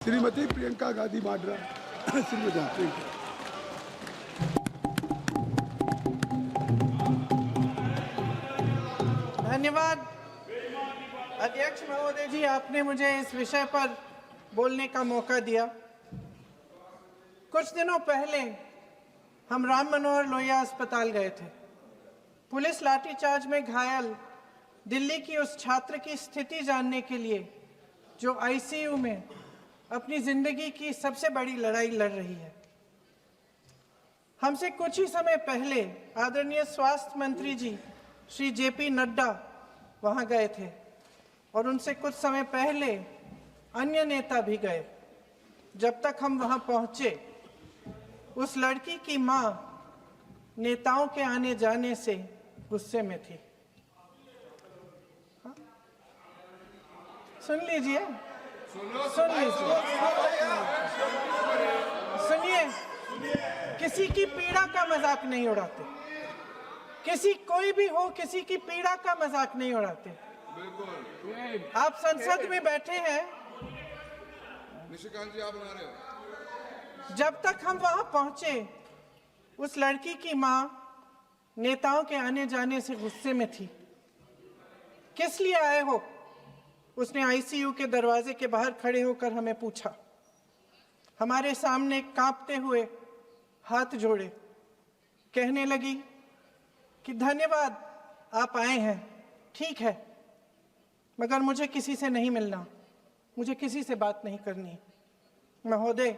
श्रीमती प्रियंका गांधी वाड्रा। श्रीमती प्रियंका। धन्यवाद अध्यक्ष महोदय जी, आपने मुझे इस विषय पर बोलने का मौका दिया। कुछ दिनों पहले हम राम मनोहर लोहिया अस्पताल गए थे। पुलिस लाठीचार्ज में घायल दिल्ली की उस छात्र की स्थिति जानने के लिए जो आईसीयू में अपनी जिंदगी की सबसे बड़ी लड़ाई लड़ रही है। हमसे कुछ ही समय पहले आदरणीय स्वास्थ्य मंत्री जी श्री जेपी नड्डा वहां गए थे और उनसे कुछ समय पहले अन्य नेता भी गए। जब तक हम वहां पहुंचे, उस लड़की की मां नेताओं के आने जाने से गुस्से में थी। सुन लीजिए, सुनिए, किसी की पीड़ा का मजाक नहीं उड़ाते। कोई भी हो, किसी की पीड़ा का मजाक नहीं उड़ाते। आप संसद में बैठे हैं, निशिकांत जी आप बना रहे हो। जब तक हम वहां पहुंचे, उस लड़की की मां नेताओं के आने जाने से गुस्से में थी। किस लिए आए हो? उसने आईसीयू के दरवाजे के बाहर खड़े होकर हमें पूछा। हमारे सामने कांपते हुए हाथ जोड़े कहने लगी कि धन्यवाद आप आए हैं, ठीक है, मगर मुझे किसी से नहीं मिलना, मुझे किसी से बात नहीं करनी। महोदय,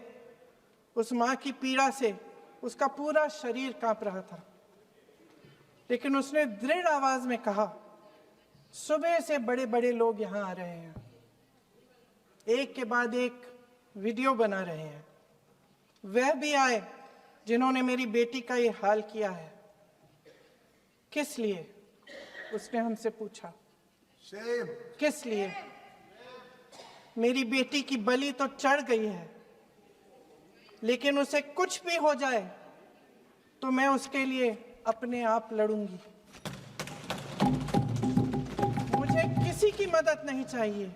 उस मां की पीड़ा से उसका पूरा शरीर कांप रहा था, लेकिन उसने दृढ़ आवाज में कहा, सुबह से बड़े बड़े लोग यहां आ रहे हैं, एक के बाद एक वीडियो बना रहे हैं। वह भी आए जिन्होंने मेरी बेटी का ये हाल किया है। किस लिए? उसने हमसे पूछा। किस लिए? मेरी बेटी की बलि तो चढ़ गई है, लेकिन उसे कुछ भी हो जाए तो मैं उसके लिए अपने आप लड़ूंगी। मुझे किसी की मदद नहीं चाहिए,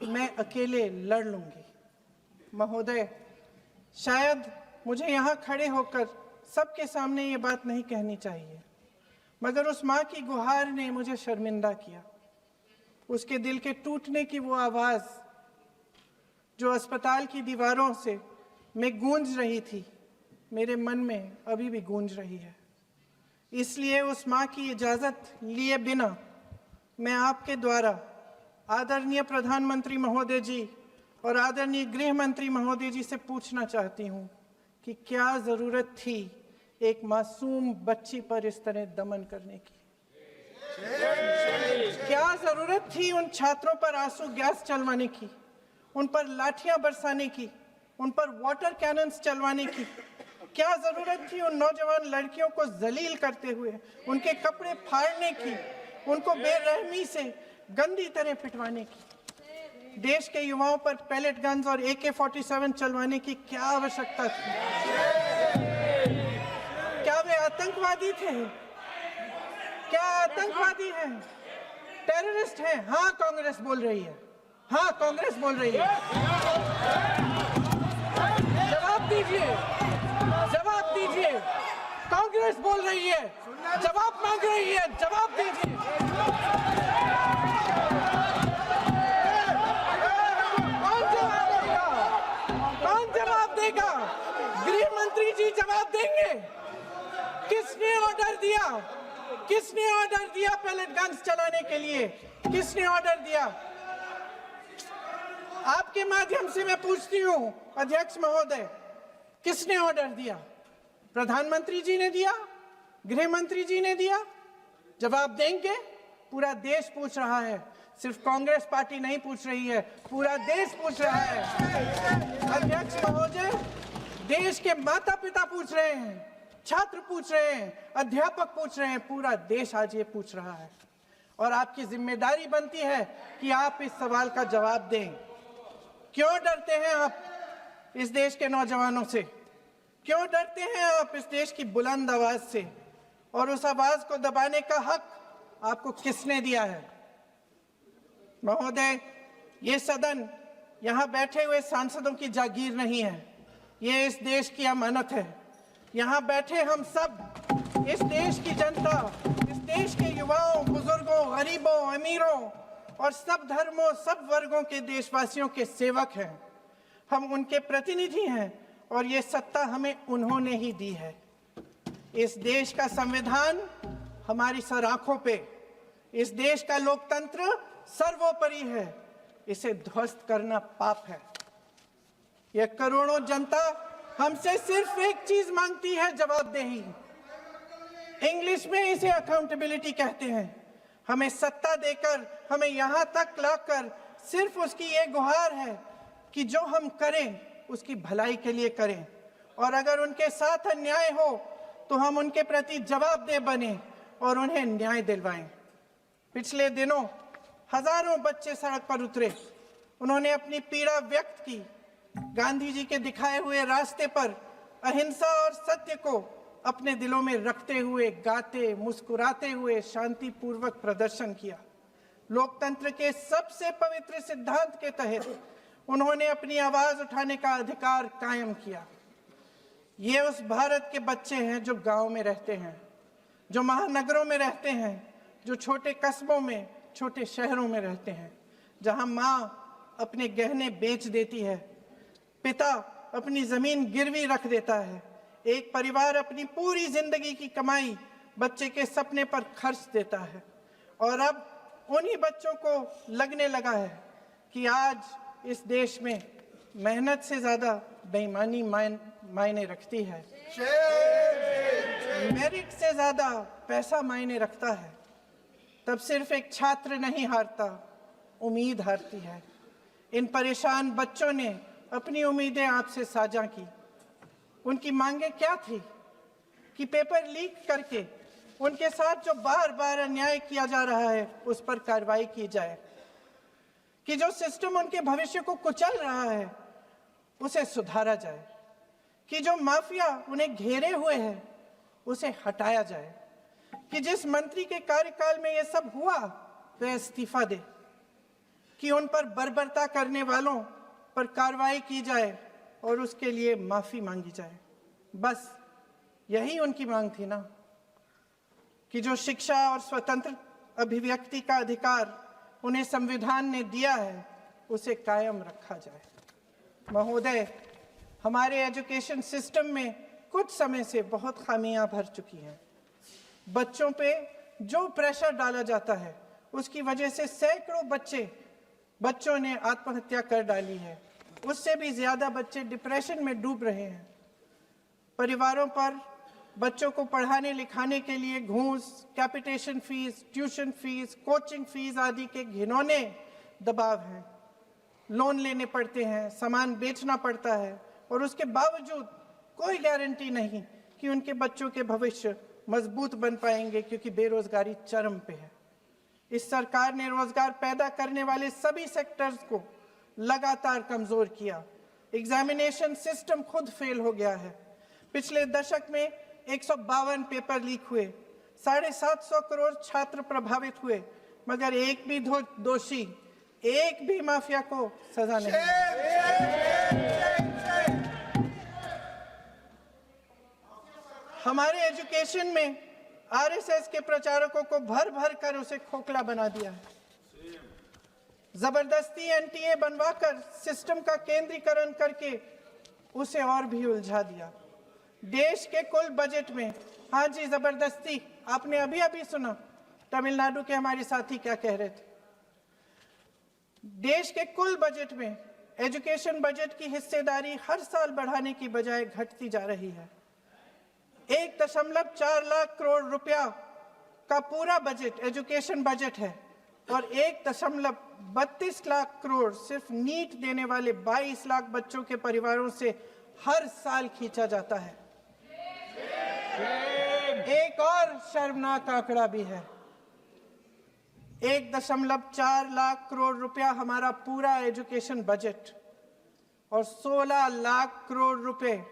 मैं अकेले लड़ लूंगी। महोदय, शायद मुझे यहाँ खड़े होकर सबके सामने ये बात नहीं कहनी चाहिए, मगर उस माँ की गुहार ने मुझे शर्मिंदा किया। उसके दिल के टूटने की वो आवाज जो अस्पताल की दीवारों से में गूंज रही थी, मेरे मन में अभी भी गूंज रही है। इसलिए उस माँ की इजाजत लिए बिना मैं आपके द्वारा आदरणीय प्रधानमंत्री महोदय जी और आदरणीय गृह मंत्री महोदय जी से पूछना चाहती हूँ कि क्या जरूरत थी एक मासूम बच्ची पर इस तरह दमन करने की? क्या जरूरत थी उन छात्रों पर आंसू गैस चलवाने की, उन पर लाठियां बरसाने की, उन पर वाटर कैनन्स चलवाने की? क्या जरूरत थी उन नौजवान लड़कियों को जलील करते हुए उनके कपड़े फाड़ने की, उनको बेरहमी से गंदी तरह पिटवाने की? देश के युवाओं पर पैलेट गन्स और AK-47 चलवाने की क्या आवश्यकता थी? क्या वे आतंकवादी थे? क्या आतंकवादी हैं? टेररिस्ट हैं? हाँ, कांग्रेस बोल रही है। हाँ, कांग्रेस बोल रही है। जवाब दीजिए, जवाब दीजिए। कांग्रेस बोल रही है, जवाब मांग रही है, जवाब दीजिए। कौन जवाब देगा? गृह मंत्री जी जवाब देंगे। किसने ऑर्डर दिया? किसने ऑर्डर दिया पैलेट गन्स चलाने के लिए? किसने ऑर्डर दिया? आपके माध्यम से मैं पूछती हूं अध्यक्ष महोदय, किसने ऑर्डर दिया? प्रधानमंत्री जी ने दिया? गृह मंत्री जी ने दिया? जवाब देंगे? पूरा देश पूछ रहा है, सिर्फ कांग्रेस पार्टी नहीं पूछ रही है, पूरा देश पूछ रहा है। अध्यक्ष महोदय, देश के माता पिता पूछ रहे हैं, छात्र पूछ रहे हैं, अध्यापक पूछ रहे हैं, पूरा देश आज ये पूछ रहा है। और आपकी जिम्मेदारी बनती है कि आप इस सवाल का जवाब दें। क्यों डरते हैं आप इस देश के नौजवानों से? क्यों डरते हैं आप इस देश की बुलंद आवाज से? और उस आवाज को दबाने का हक आपको किसने दिया है? महोदय, ये सदन यहाँ बैठे हुए सांसदों की जागीर नहीं है, ये इस देश की अमानत है। यहाँ बैठे हम सब इस देश की जनता, इस देश के युवाओं, बुजुर्गों, गरीबों, अमीरों और सब धर्मों, सब वर्गों के देशवासियों के सेवक हैं। हम उनके प्रतिनिधि हैं और ये सत्ता हमें उन्होंने ही दी है। इस देश का संविधान हमारी सर आंखों पे, इस देश का लोकतंत्र सर्वोपरि है, इसे ध्वस्त करना पाप है। यह करोड़ों जनता हमसे सिर्फ एक चीज मांगती है, जवाबदेही। इंग्लिश में इसे अकाउंटेबिलिटी कहते हैं। हमें सत्ता देकर, हमें यहां तक लाकर सिर्फ उसकी ये गुहार है कि जो हम करें उसकी भलाई के लिए करें, और अगर उनके साथ अन्याय हो तो हम उनके प्रति जवाबदेह बने और उन्हें न्याय दिलवाएं। पिछले दिनों हजारों बच्चे सड़क पर उतरे, उन्होंने अपनी पीड़ा व्यक्त की। गांधी जी के दिखाए हुए रास्ते पर अहिंसा और सत्य को अपने दिलों में रखते हुए, गाते, मुस्कुराते हुए शांतिपूर्वक प्रदर्शन किया। लोकतंत्र के सबसे पवित्र सिद्धांत के तहत उन्होंने अपनी आवाज उठाने का अधिकार कायम किया। ये उस भारत के बच्चे हैं जो गांव में रहते हैं, जो महानगरों में रहते हैं, जो छोटे कस्बों में, छोटे शहरों में रहते हैं, जहां माँ अपने गहने बेच देती है, पिता अपनी जमीन गिरवी रख देता है, एक परिवार अपनी पूरी जिंदगी की कमाई बच्चे के सपने पर खर्च देता है। और अब उन्हीं बच्चों को लगने लगा है कि आज इस देश में मेहनत से ज्यादा बेईमानी मायने रखती है, मेरिट से ज्यादा पैसा मायने रखता है। तब सिर्फ एक छात्र नहीं हारता, उम्मीद हारती है। इन परेशान बच्चों ने अपनी उम्मीदें आपसे साझा की। उनकी मांगे क्या थी? कि पेपर लीक करके उनके साथ जो बार बार अन्याय किया जा रहा है उस पर कार्रवाई की जाए, कि जो सिस्टम उनके भविष्य को कुचल रहा है उसे सुधारा जाए, कि जो माफिया उन्हें घेरे हुए है उसे हटाया जाए, कि जिस मंत्री के कार्यकाल में यह सब हुआ वह इस्तीफा दे, कि उन पर बर्बरता करने वालों पर कार्रवाई की जाए और उसके लिए माफी मांगी जाए। बस यही उनकी मांग थी ना, कि जो शिक्षा और स्वतंत्र अभिव्यक्ति का अधिकार उन्हें संविधान ने दिया है उसे कायम रखा जाए। महोदय, हमारे एजुकेशन सिस्टम में कुछ समय से बहुत खामियां भर चुकी हैं। बच्चों पे जो प्रेशर डाला जाता है उसकी वजह से सैकड़ों बच्चों ने आत्महत्या कर डाली है। उससे भी ज्यादा बच्चे डिप्रेशन में डूब रहे हैं। परिवारों पर बच्चों को पढ़ाने लिखाने के लिए घूस, capitation fees, tuition fees, coaching fees आदि के घिनौने दबाव हैं। लोन लेने पड़ते हैं, सामान बेचना पड़ता है और उसके बावजूद कोई गारंटी नहीं कि उनके बच्चों के भविष्य मजबूत बन पाएंगे, क्योंकि बेरोजगारी चरम पे है। इस सरकार ने रोजगार पैदा करने वाले सभी सेक्टर्स को लगातार कमजोर किया। एग्जामिनेशन सिस्टम खुद फेल हो गया है। पिछले दशक में 152 पेपर लीक हुए, 750 करोड़ छात्र प्रभावित हुए, मगर एक भी दोषी, एक भी माफिया को सजा नहीं। हमारे एजुकेशन में आरएसएस के प्रचारकों को भर भर कर उसे खोखला बना दिया है। जबरदस्ती एनटीए बनवाकर सिस्टम का केंद्रीकरण करके उसे और भी उलझा दिया। देश के कुल बजट में, हाँ जी जबरदस्ती, आपने अभी अभी सुना तमिलनाडु के हमारे साथी क्या कह रहे थे। देश के कुल बजट में एजुकेशन बजट की हिस्सेदारी हर साल बढ़ाने की बजाय घटती जा रही है। 1.4 लाख करोड़ रुपया का पूरा बजट एजुकेशन बजट है और 1.32 लाख करोड़ सिर्फ नीट देने वाले 22 लाख बच्चों के परिवारों से हर साल खींचा जाता है। एक और शर्मनाक आंकड़ा भी है। 1.4 लाख करोड़ रुपया हमारा पूरा एजुकेशन बजट और 16 लाख करोड़ रुपए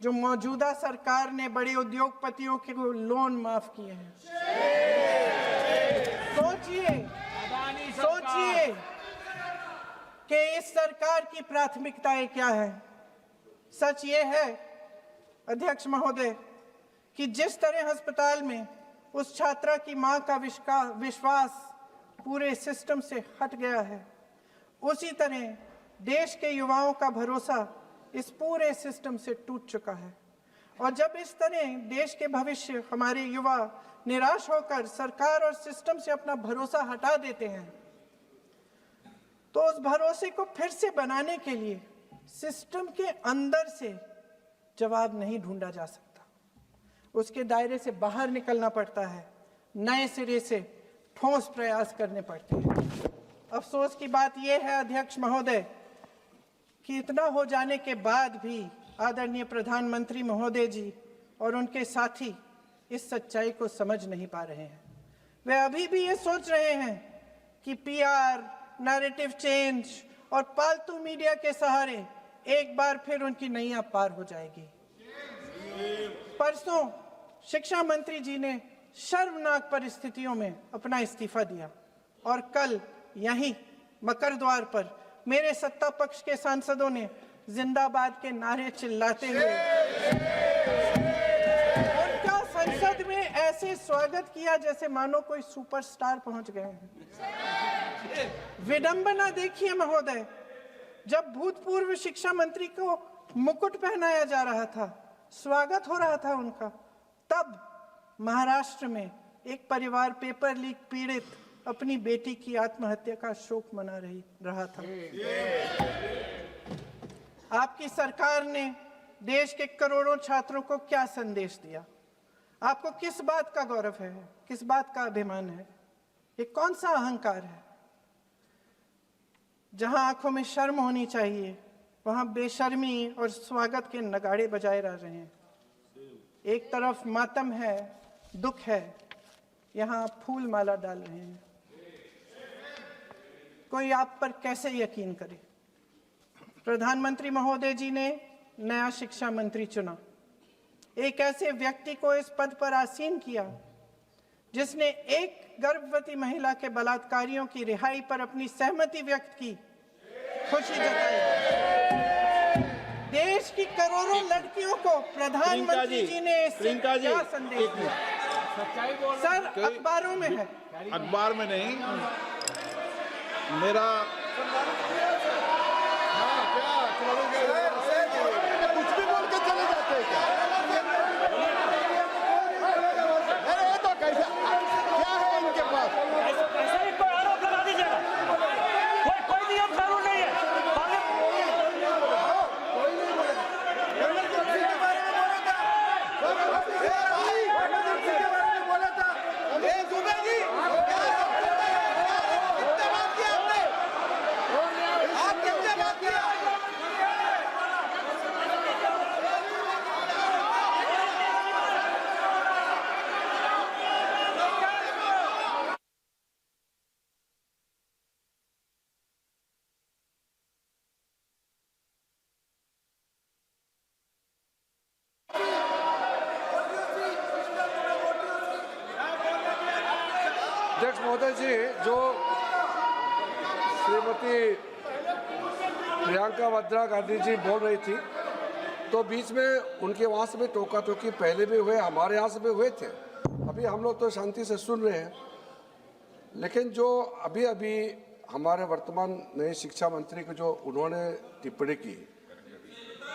जो मौजूदा सरकार ने बड़े उद्योगपतियों के लोन माफ किए हैं। सोचिए कि इस सरकार की प्राथमिकताएं क्या है। सच ये है अध्यक्ष महोदय कि जिस तरह अस्पताल में उस छात्रा की मां का विश्वास पूरे सिस्टम से हट गया है, उसी तरह देश के युवाओं का भरोसा इस पूरे सिस्टम से टूट चुका है। और जब इस तरह देश के भविष्य हमारे युवा निराश होकर सरकार और सिस्टम से अपना भरोसा हटा देते हैं, तो उस भरोसे को फिर से बनाने के लिए सिस्टम के अंदर से जवाब नहीं ढूंढा जा सकता, उसके दायरे से बाहर निकलना पड़ता है, नए सिरे से ठोस प्रयास करने पड़ते हैं। अफसोस की बात यह है अध्यक्ष महोदय कि इतना हो जाने के बाद भी आदरणीय प्रधानमंत्री महोदय जी और उनके साथी इस सच्चाई को समझ नहीं पा रहे हैं। वे अभी भी ये सोच रहे हैं कि पीआर, नैरेटिव चेंज और पालतू मीडिया के सहारे एक बार फिर उनकी नैया पार हो जाएगी। परसों शिक्षा मंत्री जी ने शर्मनाक परिस्थितियों में अपना इस्तीफा दिया और कल यहीं मकर द्वार पर मेरे सत्ता पक्ष के सांसदों ने जिंदाबाद के नारे चिल्लाते हुए उनका संसद में ऐसे स्वागत किया जैसे मानो कोई सुपरस्टार पहुंच गए हैं। विडंबना देखिए महोदय, जब भूतपूर्व शिक्षा मंत्री को मुकुट पहनाया जा रहा था, स्वागत हो रहा था उनका, तब महाराष्ट्र में एक परिवार पेपर लीक पीड़ित अपनी बेटी की आत्महत्या का शोक मना रहा था। आपकी सरकार ने देश के करोड़ों छात्रों को क्या संदेश दिया? आपको किस बात का गौरव है, किस बात का अभिमान है? ये कौन सा अहंकार है? जहां आंखों में शर्म होनी चाहिए, वहां बेशर्मी और स्वागत के नगाड़े बजाए रह रहे हैं। एक तरफ मातम है, दुख है, यहां आप फूल माला डाल रहे हैं। कोई आप पर कैसे यकीन करे? प्रधानमंत्री महोदय जी ने नया शिक्षा मंत्री चुना, एक ऐसे व्यक्ति को इस पद पर आसीन किया जिसने एक गर्भवती महिला के बलात्कारियों की रिहाई पर अपनी सहमति व्यक्त की, खुशी जताई। देश की करोड़ों लड़कियों को प्रधानमंत्री जी ने इससे क्या संदेश दिया? सर, अखबारों में है। अखबार में नहीं, मेरा कुछ भी बोल के चले जाते हैं क्या? अरे ये तो कैसा क्या है इनके पास? ऐसा ही कोई आरोप लगा दीजिएगा, कोई नियम कानून नहीं है। अध्यक्ष महोदय जी, जो श्रीमती प्रियंका वाड्रा गांधी जी बोल रही थी, तो बीच में उनके वहाँ से भी टोका टोकी पहले भी हुए, हमारे यहाँ से भी हुए थे। अभी हम लोग तो शांति से सुन रहे हैं, लेकिन जो अभी अभी हमारे वर्तमान नए शिक्षा मंत्री को जो उन्होंने टिप्पणी की,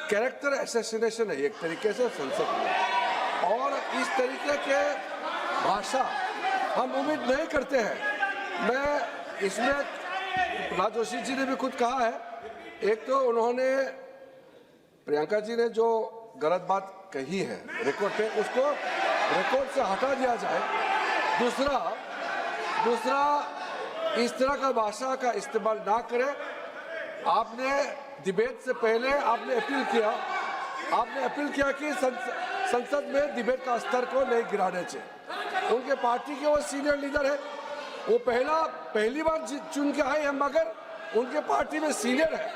कैरेक्टर असैसिनेशन है एक तरीके से संसद में, और इस तरीके के भाषा हम उम्मीद नहीं करते हैं। मैं इसमें प्रहलाद जोशी जी ने भी खुद कहा है, एक तो उन्होंने प्रियंका जी ने जो गलत बात कही है रिकॉर्ड पे, उसको रिकॉर्ड से हटा दिया जाए। दूसरा इस तरह का भाषा का इस्तेमाल ना करें। आपने डिबेट से पहले आपने अपील किया कि संसद में डिबेट का स्तर को नहीं गिराने चाहिए। उनके पार्टी के वो सीनियर लीडर है, वो पहली बार चुन के आए हैं, मगर उनके पार्टी में सीनियर है,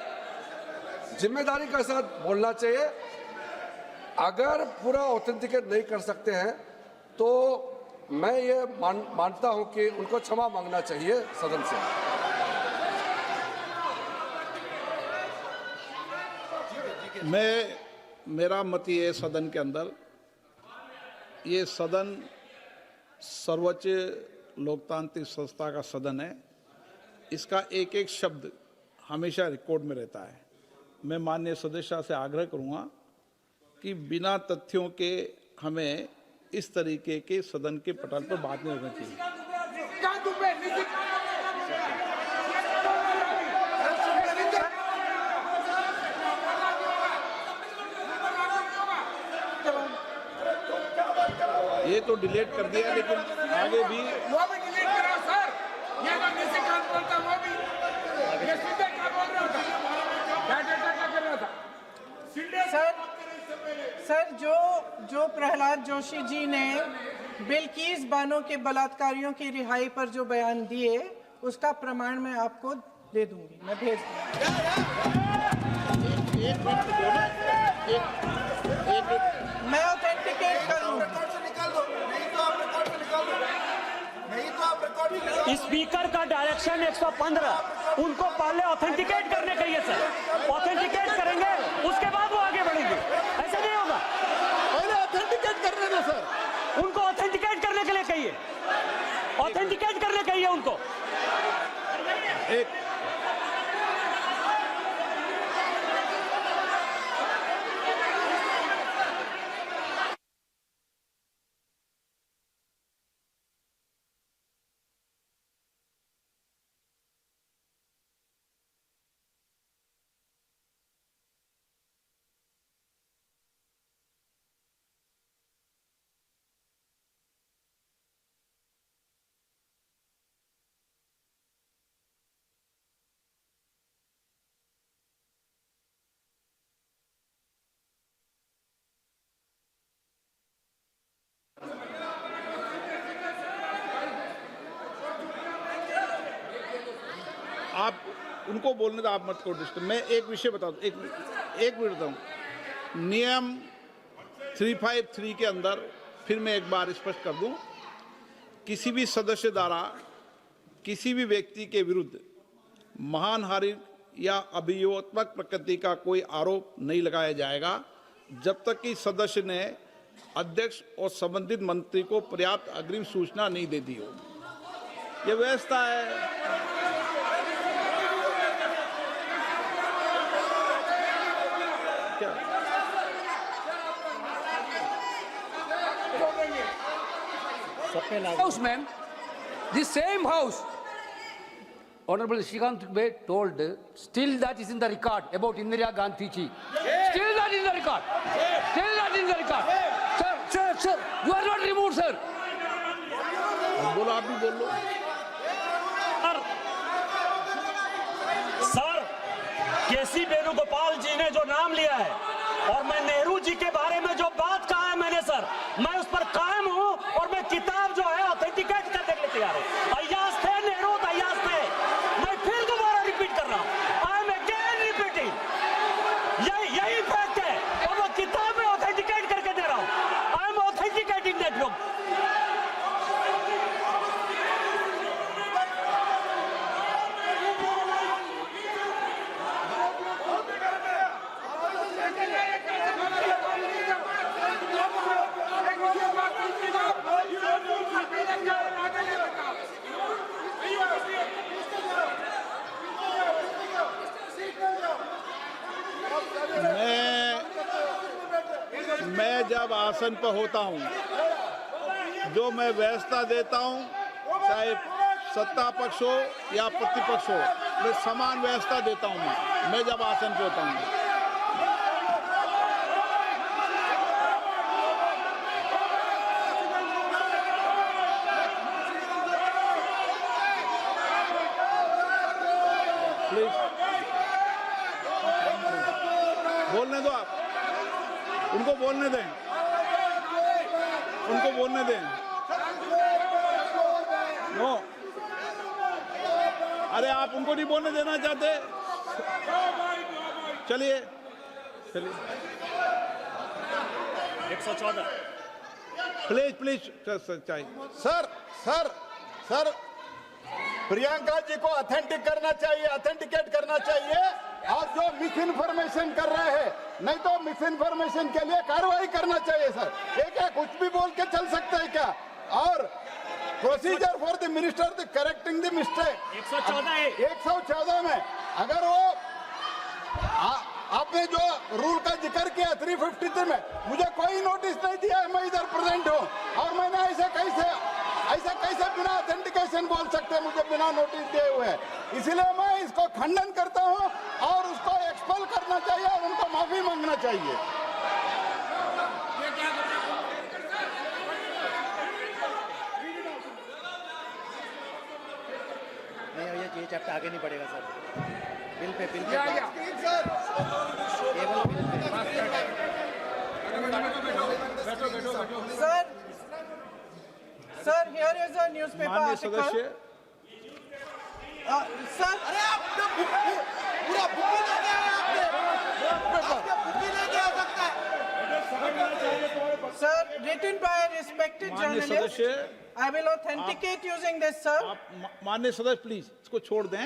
जिम्मेदारी के साथ बोलना चाहिए। अगर पूरा ऑथेंटिकेट नहीं कर सकते हैं तो मैं ये मानता हूं कि उनको क्षमा मांगना चाहिए सदन से। मेरा मत ये है, सदन के अंदर ये सदन सर्वोच्च लोकतांत्रिक संस्था का सदन है, इसका एक एक शब्द हमेशा रिकॉर्ड में रहता है। मैं माननीय सदस्य से आग्रह करूंगा कि बिना तथ्यों के हमें इस तरीके के सदन के पटल पर बात नहीं होनी चाहिए। ये तो डिलीट कर दिया, लेकिन आगे भी वो भी डिलीट करा सर। ये तो निशिकांत बोलता वो भी ये सीधे क्या बोल रहा था, क्या डेटा क्या कर रहा था सर जो प्रहलाद जोशी जी ने बिल्किस बानो के बलात्कारियों की रिहाई पर जो बयान दिए, उसका प्रमाण मैं आपको दे दूंगी, मैं भेज मैं ऑथेंटिकेट करूंगा। स्पीकर का डायरेक्शन 115, उनको पहले ऑथेंटिकेट करने कहिए सर। ऑथेंटिकेट करेंगे उसके बाद वो आगे बढ़ेंगे, ऐसा नहीं होगा। पहले ऑथेंटिकेट करने दो सर। उनको ऑथेंटिकेट करने के लिए कहिए, ऑथेंटिकेट करने कहिए उनको। आप उनको बोलने तो आप मत करो डिस्टर्ब। मैं एक विषय बता दूं, एक मिनट बताऊं। नियम 353 के अंदर फिर मैं एक बार स्पष्ट कर दूं, किसी भी सदस्य द्वारा किसी भी व्यक्ति के विरुद्ध मानहानि या अभियोगात्मक प्रकृति का कोई आरोप नहीं लगाया जाएगा जब तक कि सदस्य ने अध्यक्ष और संबंधित मंत्री को पर्याप्त अग्रिम सूचना नहीं दे दी हो। यह व्यवस्था है। House, ma'am, the same house, Honorable Shrikant Bey told, still that is in the record about Indira Gandhi ji. Still that is in the record. Still that is in the record. Sir, you are not removed, sir. बोलो, आप भी बोल लो। Sir, केसी वेणुगोपाल जी ने जो नाम लिया है और मैं नेहरू जी के बारे में जो बात कहा है मैंने सर, मैं उस पर कायम हूं और मैं किताब जो है ऑथेंटिकेट करने के लिए तैयार हूं। अय्याज थे नेहरू, अय्याज थे। मैं फिर दोबारा रिपीट कर रहा हूं, आई एम अगेन रिपीटिंग। यही फैक्ट है और मैं किताब में ऑथेंटिकेट करके दे रहा हूं। I am authenticating that book. मैं जब आसन पर होता हूं, जो मैं व्यवस्था देता हूं, चाहे सत्ता पक्ष हो या प्रतिपक्ष हो, मैं समान व्यवस्था देता हूं। मैं जब आसन पर होता हूं, प्लीज बोलने दो। आप उनको बोलने दें, उनको बोलने दें। नो, अरे आप उनको नहीं बोलने देना चाहते? चलिए 114 प्लीज चाहिए। सर प्रियंका जी को ऑथेंटिकेट करना चाहिए और जो मिस इन्फॉर्मेशन कर रहे हैं नहीं तो मिस इन्फॉर्मेशन के लिए कार्रवाई करना चाहिए सर। ये क्या कुछ भी बोल के चल सकते हैं क्या? और procedure for the minister the correcting the mistake 114 में अगर वो आपने जो रूल का जिक्र किया 353 में, मुझे कोई नोटिस नहीं दिया है, मैं इधर प्रेजेंट हूँ और मैंने ऐसे कैसे बिना ऑथेंटिकेशन बोल सकते, मुझे बिना नोटिस दिए हुए। इसलिए मैं इसको खंडन करता हूँ और उसको एक्सपेल करना चाहिए और उनको माफी मांगना चाहिए। नहीं, ये चैप्टर आगे नहीं बढ़ेगा सर। बिल पे केवल bill pay. Sir here is a newspaper माननीय आर्टिकल। सदस्य, सर अरे आप पूरा बुक लेके आए, आपने बुक लेके आ सकता है sir written by a respected माननीय journalist. सदस्य, I will authenticate using this, sir. आप माननीय सदस्य प्लीज इसको छोड़ दें।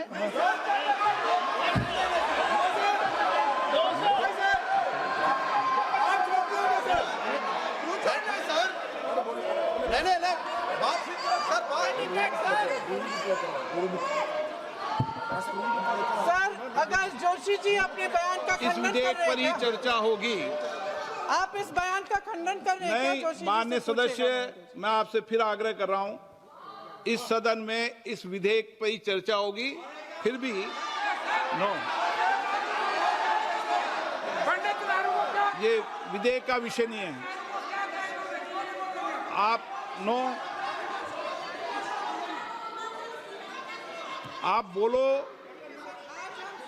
सर अगर जोशी जी अपने बयान का इस खंडन कर विधेयक रहे पर ही हैं क्या? चर्चा होगी। आप इस बयान का खंडन कर रहे हैं क्या नहीं, जोशी जी? माननीय से पूछेगा। सदस्य, मैं आपसे फिर आग्रह कर रहा हूं, इस सदन में इस विधेयक पर ही चर्चा होगी। फिर भी नो, ये विधेयक का विषय नहीं है। आप नो, आप बोलो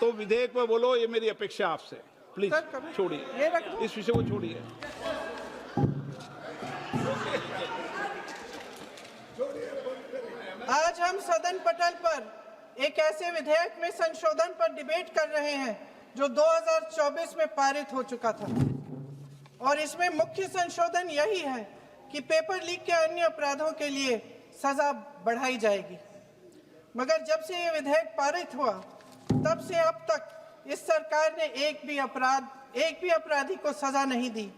तो विधेयक पे बोलो, ये मेरी अपेक्षा आपसे। प्लीज सर, कभी- छोड़िए, ये रख दो। इस विषय को छोड़िए। आज हम सदन पटल पर एक ऐसे विधेयक में संशोधन पर डिबेट कर रहे हैं जो 2024 में पारित हो चुका था और इसमें मुख्य संशोधन यही है कि पेपर लीक के अन्य अपराधों के लिए सजा बढ़ाई जाएगी। मगर जब से ये विधेयक पारित हुआ तब से अब तक इस सरकार ने एक भी अपराधी को सजा नहीं दी।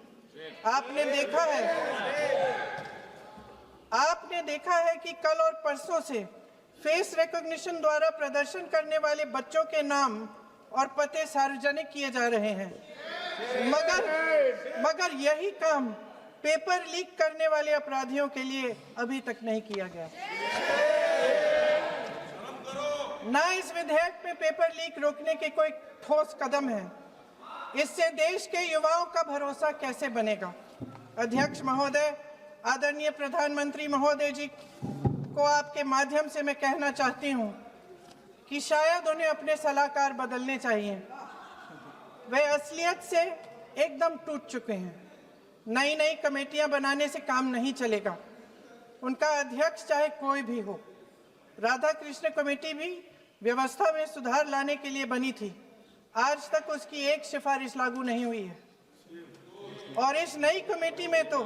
आपने देखा है कि कल और परसों से फेस रिकॉग्निशन द्वारा प्रदर्शन करने वाले बच्चों के नाम और पते सार्वजनिक किए जा रहे हैं, मगर यही काम पेपर लीक करने वाले अपराधियों के लिए अभी तक नहीं किया गया। ना इस विधेयक में पेपर लीक रोकने के कोई ठोस कदम है। इससे देश के युवाओं का भरोसा कैसे बनेगा? अध्यक्ष महोदय, आदरणीय प्रधानमंत्री महोदय जी को आपके माध्यम से मैं कहना चाहती हूं कि शायद उन्हें अपने सलाहकार बदलने चाहिए। वे असलियत से एकदम टूट चुके हैं। नई कमेटियां बनाने से काम नहीं चलेगा। उनका अध्यक्ष चाहे कोई भी हो। राधा कृष्ण कमेटी भी व्यवस्था में सुधार लाने के लिए बनी थी। आज तक उसकी एक सिफारिश लागू नहीं हुई है और इस नई कमेटी में तो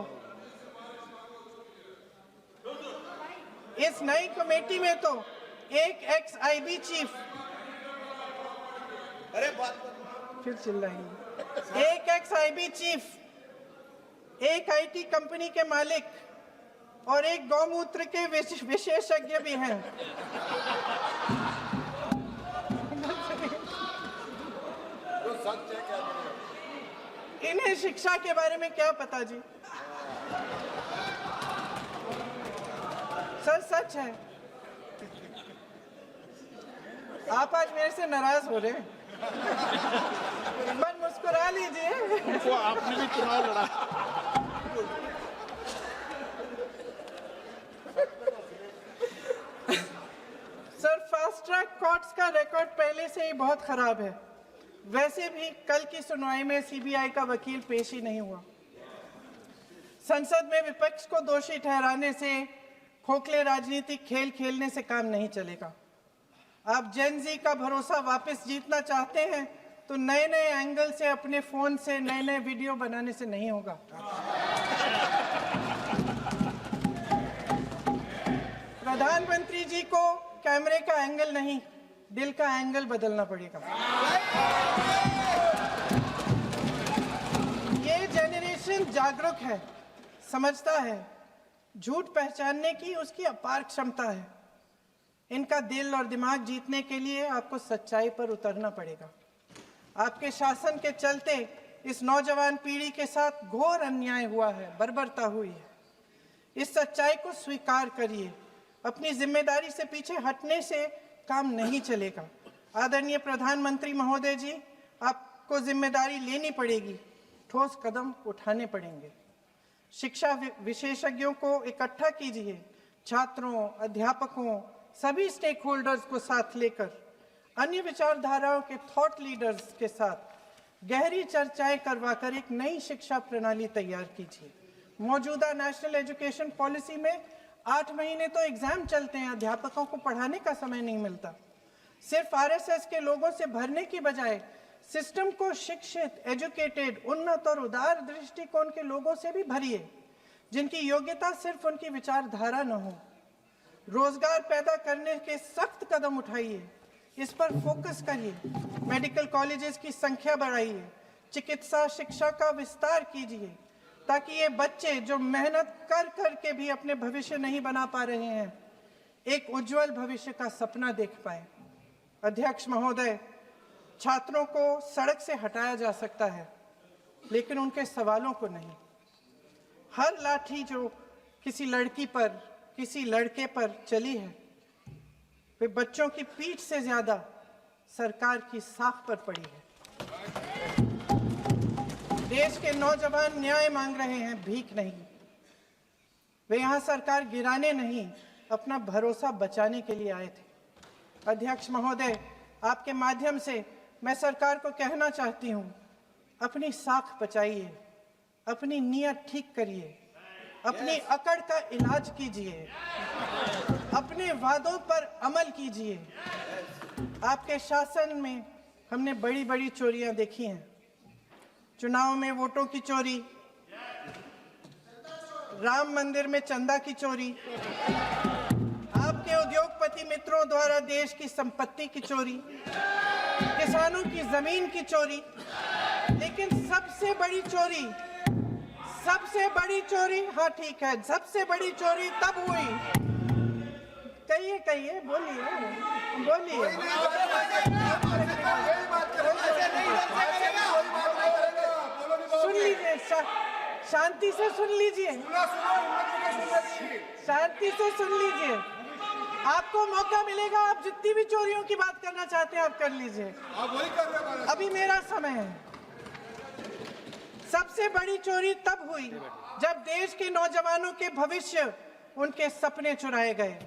एक एक्स-आईबी चीफ, फिर चिल्लाएंगे, एक एक्स-आईबी चीफ, एक आईटी कंपनी के मालिक और एक गौमूत्र के विशेषज्ञ भी हैं। इन्हें शिक्षा के बारे में क्या पता जी? सर सच है। आप आज मेरे से नाराज हो रहे हैं। मन मुस्कुरा लीजिए। उनको आपने भी चुनाव लड़ा। सर फास्ट ट्रैक कोर्ट्स का रिकॉर्ड पहले से ही बहुत खराब है। वैसे भी कल की सुनवाई में सीबीआई का वकील पेश ही नहीं हुआ। संसद में विपक्ष को दोषी ठहराने से, खोखले राजनीतिक खेल खेलने से काम नहीं चलेगा। आप जेन जी का भरोसा वापस जीतना चाहते हैं तो नए एंगल से अपने फोन से नए वीडियो बनाने से नहीं होगा। प्रधानमंत्री जी को कैमरे का एंगल नहीं, दिल का एंगल बदलना पड़ेगा। अत्यंत जागरूक है, समझता है, झूठ पहचानने की उसकी अपार क्षमता है। इनका दिल और दिमाग जीतने के लिए आपको सच्चाई पर उतरना पड़ेगा। आपके शासन के चलते इस नौजवान पीढ़ी के साथ घोर अन्याय हुआ है, बर्बरता हुई है। इस सच्चाई को स्वीकार करिए। अपनी जिम्मेदारी से पीछे हटने से काम नहीं चलेगा। आदरणीय प्रधानमंत्री महोदय जी, आपको जिम्मेदारी लेनी पड़ेगी, ठोस कदम उठाने पड़ेंगे। शिक्षा विशेषज्ञों को इकट्ठा कीजिए, छात्रों, अध्यापकों, सभी स्टेक होल्डर्स को साथ लेकर, अन्य विचारधाराओं के थॉट लीडर्स के साथ गहरी चर्चाएं करवाकर एक नई शिक्षा प्रणाली तैयार कीजिए। मौजूदा नेशनल एजुकेशन पॉलिसी में 8 महीने तो एग्जाम चलते हैं, अध्यापकों को पढ़ाने का समय नहीं मिलता। सिर्फ आरएसएस के लोगों से भरने की बजाय सिस्टम को शिक्षित, एजुकेटेड, उन्नत और उदार दृष्टिकोण के लोगों से भी भरिए, जिनकी योग्यता सिर्फ उनकी विचारधारा न हो। रोजगार पैदा करने के सख्त कदम उठाइए, इस पर फोकस करिए। मेडिकल कॉलेजेस की संख्या बढ़ाइए, चिकित्सा शिक्षा का विस्तार कीजिए, ताकि ये बच्चे जो मेहनत कर कर के भी अपने भविष्य नहीं बना पा रहे हैं, एक उज्जवल भविष्य का सपना देख पाए। अध्यक्ष महोदय, छात्रों को सड़क से हटाया जा सकता है, लेकिन उनके सवालों को नहीं। हर लाठी जो किसी लड़की पर, किसी लड़के पर चली है, वे बच्चों की पीठ से ज्यादा सरकार की साख पर पड़ी है। देश के नौजवान न्याय मांग रहे हैं, भीख नहीं। वे यहाँ सरकार गिराने नहीं, अपना भरोसा बचाने के लिए आए थे। अध्यक्ष महोदय, आपके माध्यम से मैं सरकार को कहना चाहती हूँ, अपनी साख बचाइए, अपनी नीयत ठीक करिए, अपनी अकड़ का इलाज कीजिए, अपने वादों पर अमल कीजिए। आपके शासन में हमने बड़ी बड़ी चोरियां देखी हैं। चुनाव में वोटों की चोरी, राम मंदिर में चंदा की चोरी, आपके उद्योगपति मित्रों द्वारा देश की संपत्ति की चोरी, किसानों की जमीन की चोरी, लेकिन सबसे बड़ी चोरी, हाँ ठीक है, सबसे बड़ी चोरी तब हुई। कहिए, बोलिए। सुन लीजिए, शांति से सुन लीजिए, शांति से सुन लीजिए। आपको मौका मिलेगा, आप जितनी भी चोरियों की बात करना चाहते हैं आप कर लीजिए, अभी मेरा समय है। सबसे बड़ी चोरी तब हुई जब देश के नौजवानों के भविष्य, उनके सपने चुराए गए।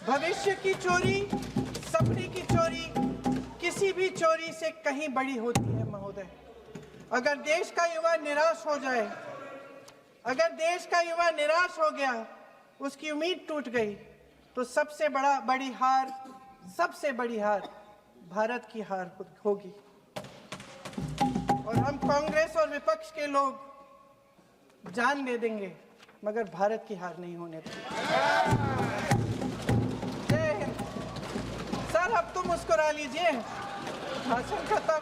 भविष्य की चोरी, सपने की चोरी किसी भी चोरी से कहीं बड़ी होती है महोदय। अगर देश का युवा निराश हो जाए, अगर देश का युवा निराश हो गया, उसकी उम्मीद टूट गई, तो सबसे बड़ी हार भारत की हार होगी। और हम कांग्रेस और विपक्ष के लोग जान दे देंगे, मगर भारत की हार नहीं होने देंगे। जय हिंद। सर, अब तो मुस्कुरा लीजिए, भाषण खत्म।